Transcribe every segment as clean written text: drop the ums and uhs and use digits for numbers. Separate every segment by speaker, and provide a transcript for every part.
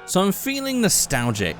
Speaker 1: So I'm feeling nostalgic.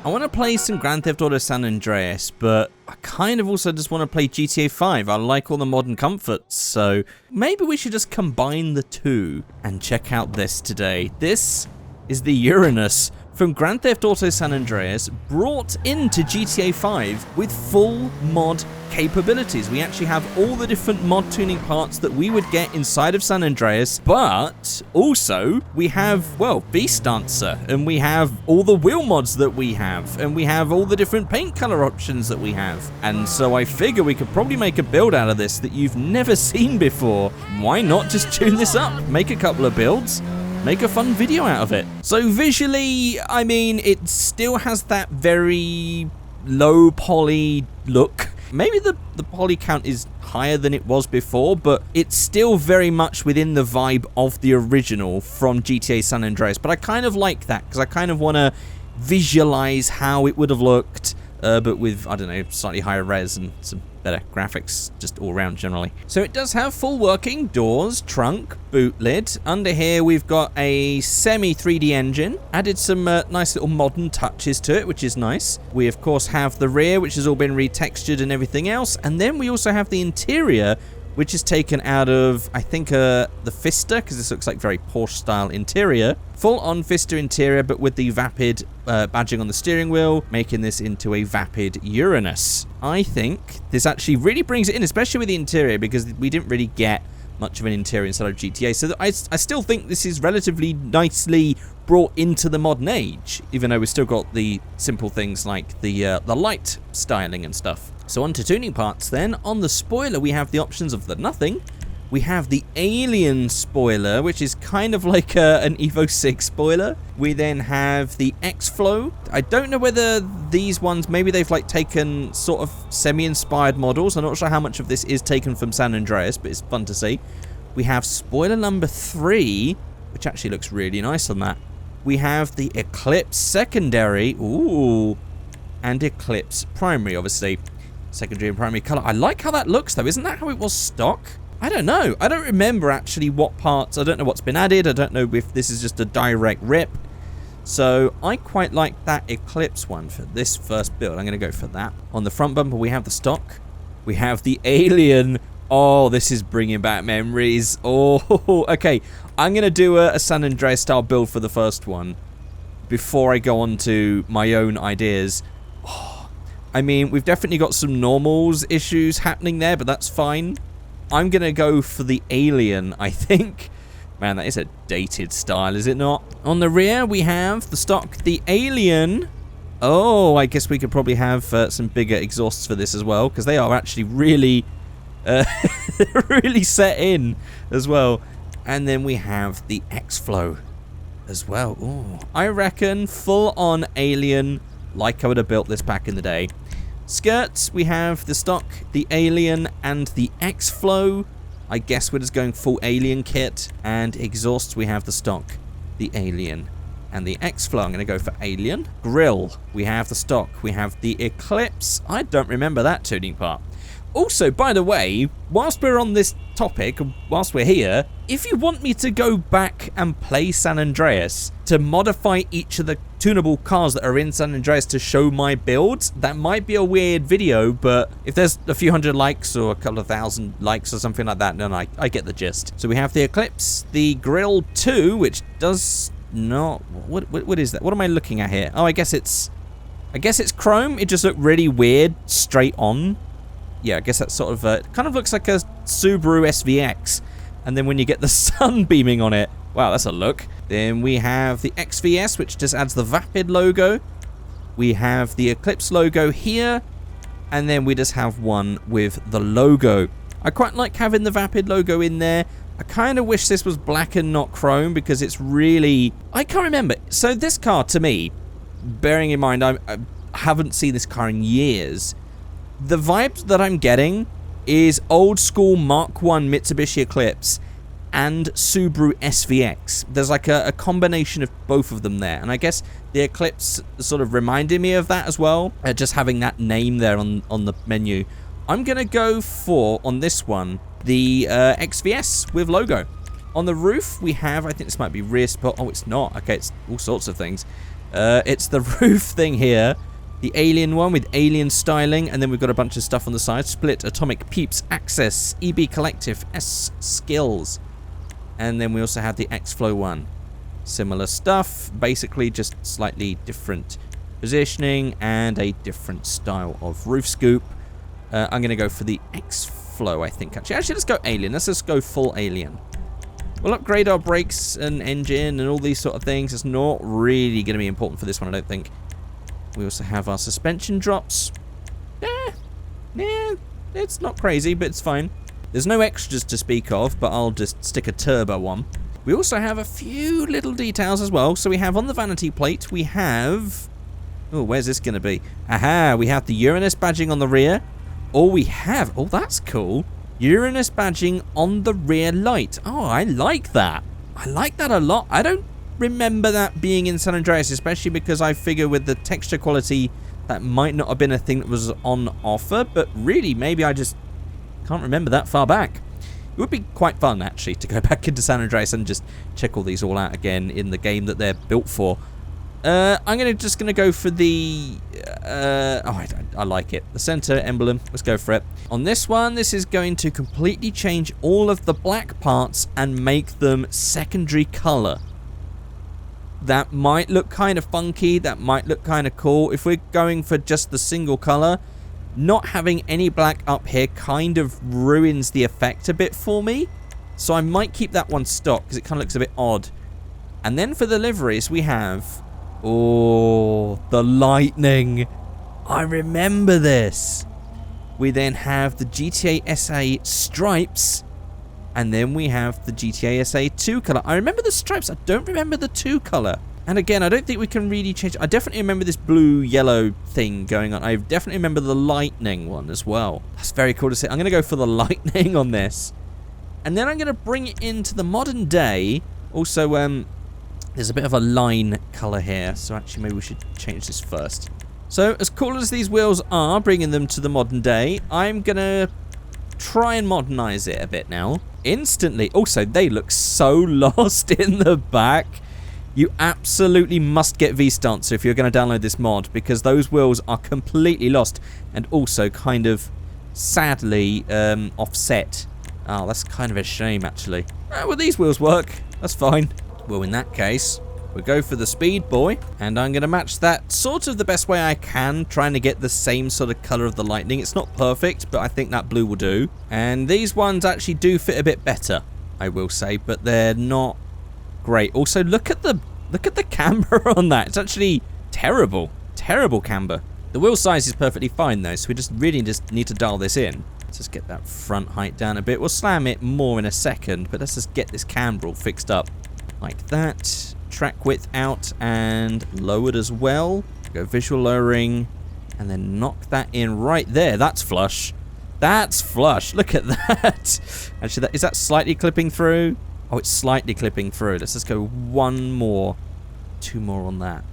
Speaker 1: I want to play some Grand Theft Auto San Andreas, but I kind of also just want to play GTA 5. I like all the modern comforts, so maybe we should just combine the two and check out this today. This is the Uranus from Grand Theft Auto San Andreas, brought into GTA 5 with full mod capabilities. We actually have all the different mod tuning parts that we would get inside of San Andreas, but also we have, well, Beast Dancer, and we have all the wheel mods that we have, and we have all the different paint color options that we have. And so I figure we could probably make a build out of this that you've never seen before. Why not just tune this up, make a couple of builds, make a fun video out of it. So visually, I mean, it still has that very low poly look. Maybe the poly count is higher than it was before, but it's still very much within the vibe of the original from GTA San Andreas. But I kind of like that, because I kind of want to visualize how it would have looked, but with, I don't know, slightly higher res and some better graphics just all around generally. So it does have full working doors, trunk, boot lid. Under here we've got a semi 3D engine, added some nice little modern touches to it, which is nice. We of course have the rear, which has all been retextured and everything else, and then we also have the interior, which is taken out of, I think, the Fister, because this looks like very Porsche style interior. Full on Fister interior, but with the Vapid badging on the steering wheel, making this into a Vapid Uranus. I think this actually really brings it in, especially with the interior, because we didn't really get much of an interior inside of GTA. So I still think this is relatively nicely brought into the modern age, even though we've still got the simple things like the light styling and stuff. So on to tuning parts then. On the spoiler, we have the options of the nothing. We have the alien spoiler, which is kind of like an Evo 6 spoiler. We then have the X-Flow. I don't know whether these ones, maybe they've like taken sort of semi-inspired models. I'm not sure how much of this is taken from San Andreas, but it's fun to see. We have spoiler number 3, which actually looks really nice on that. We have the Eclipse secondary, ooh, and Eclipse primary, obviously. Secondary and primary color. I like how that looks though. Isn't that how it was stock? I don't know. I don't remember actually what parts. I don't know what's been added. I don't know if this is just a direct rip. So I quite like that Eclipse one for this first build. I'm going to go for that. On the front bumper, we have the stock. We have the alien. Oh, this is bringing back memories. Oh, okay. I'm going to do a San Andreas style build for the first one before I go on to my own ideas. Oh, I mean, we've definitely got some normals issues happening there, but that's fine. I'm going to go for the alien, I think. Man, that is a dated style, is it not? On the rear, we have the stock, the alien. Oh, I guess we could probably have some bigger exhausts for this as well, because they are actually really, really set in as well. And then we have the X-Flow as well. Ooh. I reckon full-on alien, like I would have built this back in the day. Skirts, we have the stock, the alien, and the X-Flow. I guess we're just going full alien kit. And exhausts, we have the stock, the alien, and the X-Flow. I'm going to go for alien. Grill, we have the stock, we have the Eclipse. I don't remember that tuning part. Also, by the way, whilst we're on this topic, whilst we're here, if you want me to go back and play San Andreas to modify each of the tunable cars that are in San Andreas to show my builds, that might be a weird video, but if there's a few hundred likes or a couple of thousand likes or something like that, then I get the gist. So we have the Eclipse, the Grill 2, which does not... What is that? What am I looking at here? Oh, I guess it's chrome. It just looked really weird straight on. Yeah, I guess that's sort of... it kind of looks like a Subaru SVX. And then when you get the sun beaming on it... Wow, that's a look. Then we have the XVS, which just adds the Vapid logo. We have the Eclipse logo here. And then we just have one with the logo. I quite like having the Vapid logo in there. I kind of wish this was black and not chrome, because it's really... I can't remember. So this car, to me, bearing in mind I haven't seen this car in years... The vibes that I'm getting is old school Mark 1 Mitsubishi Eclipse and Subaru SVX. There's like a combination of both of them there. And I guess the Eclipse sort of reminded me of that as well. Just having that name there on the menu. I'm going to go for, on this one, the XVS with logo. On the roof, we have, I think this might be rear spot. Oh, it's not. Okay, it's all sorts of things. It's the roof thing here. The alien one with alien styling. And then we've got a bunch of stuff on the side. Split, Atomic, Peeps, Access, EB Collective, S Skills. And then we also have the X-Flow one. Similar stuff. Basically just slightly different positioning and a different style of roof scoop. I'm going to go for the X-Flow, I think. Actually, let's go alien. Let's just go full alien. We'll upgrade our brakes and engine and all these sort of things. It's not really going to be important for this one, I don't think. We also have our suspension drops. It's not crazy, but it's fine. There's no extras to speak of, but I'll just stick a turbo on. We also have a few little details as well. So we have on the vanity plate, we have... Oh, where's this going to be? Aha, we have the Uranus badging on the rear. Or we have... Oh, that's cool. Uranus badging on the rear light. Oh, I like that. I like that a lot. I don't remember that being in San Andreas, especially because I figure with the texture quality, that might not have been a thing that was on offer. But really, maybe I just can't remember that far back. It would be quite fun, actually, to go back into San Andreas and just check all these all out again in the game that they're built for. I'm just gonna go for the I like it. The center emblem. Let's go for it. On this one, this is going to completely change all of the black parts and make them secondary color. That might look kind of funky. That might look kind of cool. If we're going for just the single color, not having any black up here kind of ruins the effect a bit for me. So I might keep that one stock because it kind of looks a bit odd. And then for the liveries, we have... Oh, the lightning. I remember this. We then have the GTA SA stripes. And then we have the GTA SA 2 color. I remember the stripes. I don't remember the 2 color. And again, I don't think we can really change. I definitely remember this blue-yellow thing going on. I definitely remember the lightning one as well. That's very cool to see. I'm going to go for the lightning on this. And then I'm going to bring it into the modern day. Also, there's a bit of a line color here, so actually maybe we should change this first. So, as cool as these wheels are, bringing them to the modern day, I'm gonna try and modernize it a bit now. Instantly. Also, they look so lost in the back. You absolutely must get V-Stancer if you're going to download this mod, because those wheels are completely lost and also kind of sadly offset. Oh, that's kind of a shame, actually. Well, these wheels work. That's fine. Well, in that case, we'll go for the Speed Boy, and I'm going to match that sort of the best way I can, trying to get the same sort of color of the lightning. It's not perfect, but I think that blue will do. And these ones actually do fit a bit better, I will say, but they're not great. Also, look at the camber on that. It's actually terrible. Terrible camber. The wheel size is perfectly fine, though, so we really just need to dial this in. Let's just get that front height down a bit. We'll slam it more in a second, but let's just get this camber all fixed up. Like that. Track width out and lowered as well. Go visual lowering and then knock that in right there. That's flush. That's flush. Look at that. Actually, is that slightly clipping through? Oh, it's slightly clipping through. Let's just go one more. 2 more on that.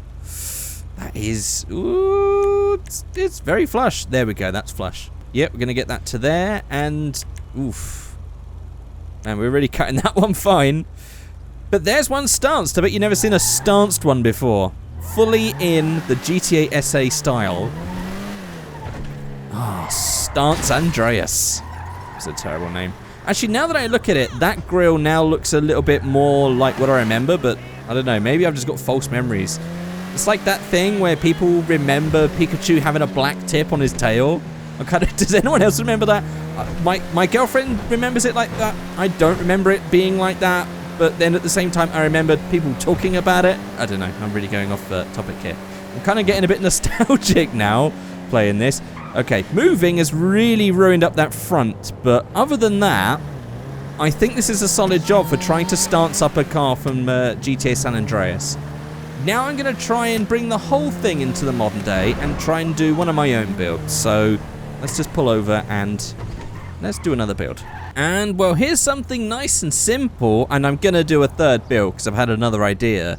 Speaker 1: That is... Ooh, it's very flush. There we go. That's flush. Yep, we're going to get that to there. And... Oof. Man, we're really cutting that one fine. But there's one stanced. I bet you've never seen a stanced one before. Fully in the GTA SA style. Ah, Stance Andreas. It's a terrible name. Actually, now that I look at it, that grille now looks a little bit more like what I remember, but I don't know. Maybe I've just got false memories. It's like that thing where people remember Pikachu having a black tip on his tail. Does anyone else remember that? My girlfriend remembers it like that. I don't remember it being like that. But then at the same time, I remember people talking about it. I don't know. I'm really going off the topic here. I'm kind of getting a bit nostalgic now playing this. Okay, moving has really ruined up that front. But other than that, I think this is a solid job for trying to stance up a car from GTA San Andreas. Now I'm going to try and bring the whole thing into the modern day and try and do one of my own builds. So let's just pull over and let's do another build. And, well, here's something nice and simple, and I'm going to do a third build because I've had another idea.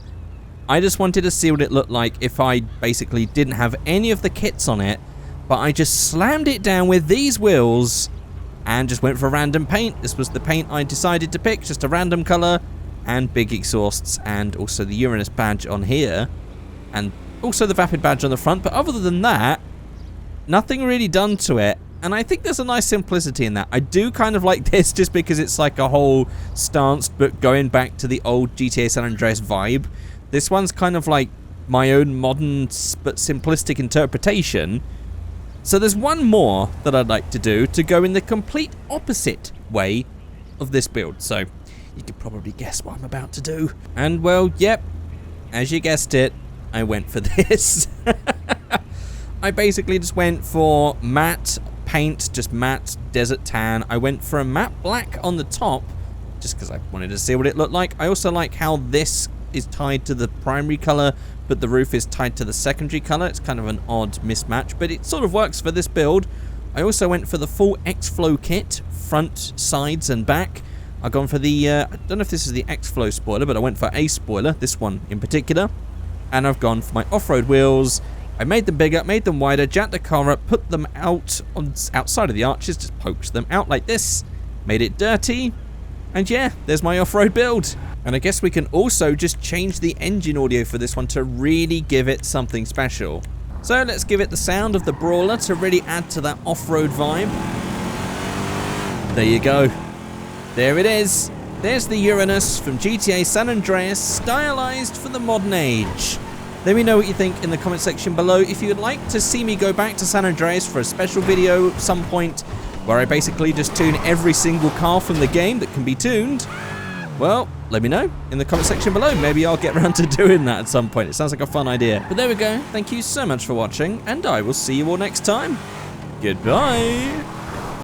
Speaker 1: I just wanted to see what it looked like if I basically didn't have any of the kits on it, but I just slammed it down with these wheels and just went for random paint. This was the paint I decided to pick, just a random color, and big exhausts, and also the Uranus badge on here, and also the Vapid badge on the front. But other than that, nothing really done to it. And I think there's a nice simplicity in that. I do kind of like this just because it's like a whole stance, but going back to the old GTA San Andreas vibe. This one's kind of like my own modern but simplistic interpretation. So there's one more that I'd like to do to go in the complete opposite way of this build. So you can probably guess what I'm about to do. And well, yep, as you guessed it, I went for this. I basically just went for matte paint, just matte desert tan. I went for a matte black on the top, just because I wanted to see what it looked like. I also like how this is tied to the primary color, but the roof is tied to the secondary color. It's kind of an odd mismatch, but it sort of works for this build. I also went for the full X-Flow kit, front, sides, and back. I've gone for the, I don't know if this is the X-Flow spoiler, but I went for a spoiler, this one in particular. And I've gone for my off-road wheels. I made them bigger, made them wider, jacked the car up, put them out on outside of the arches, just poked them out like this, made it dirty, and yeah, there's my off-road build. And I guess we can also just change the engine audio for this one to really give it something special. So let's give it the sound of the Brawler to really add to that off-road vibe. There you go. There it is. There's the Uranus from GTA San Andreas, stylized for the modern age. Let me know what you think in the comment section below. If you would like to see me go back to San Andreas for a special video at some point, where I basically just tune every single car from the game that can be tuned, well, let me know in the comment section below. Maybe I'll get around to doing that at some point. It sounds like a fun idea. But there we go. Thank you so much for watching, and I will see you all next time. Goodbye.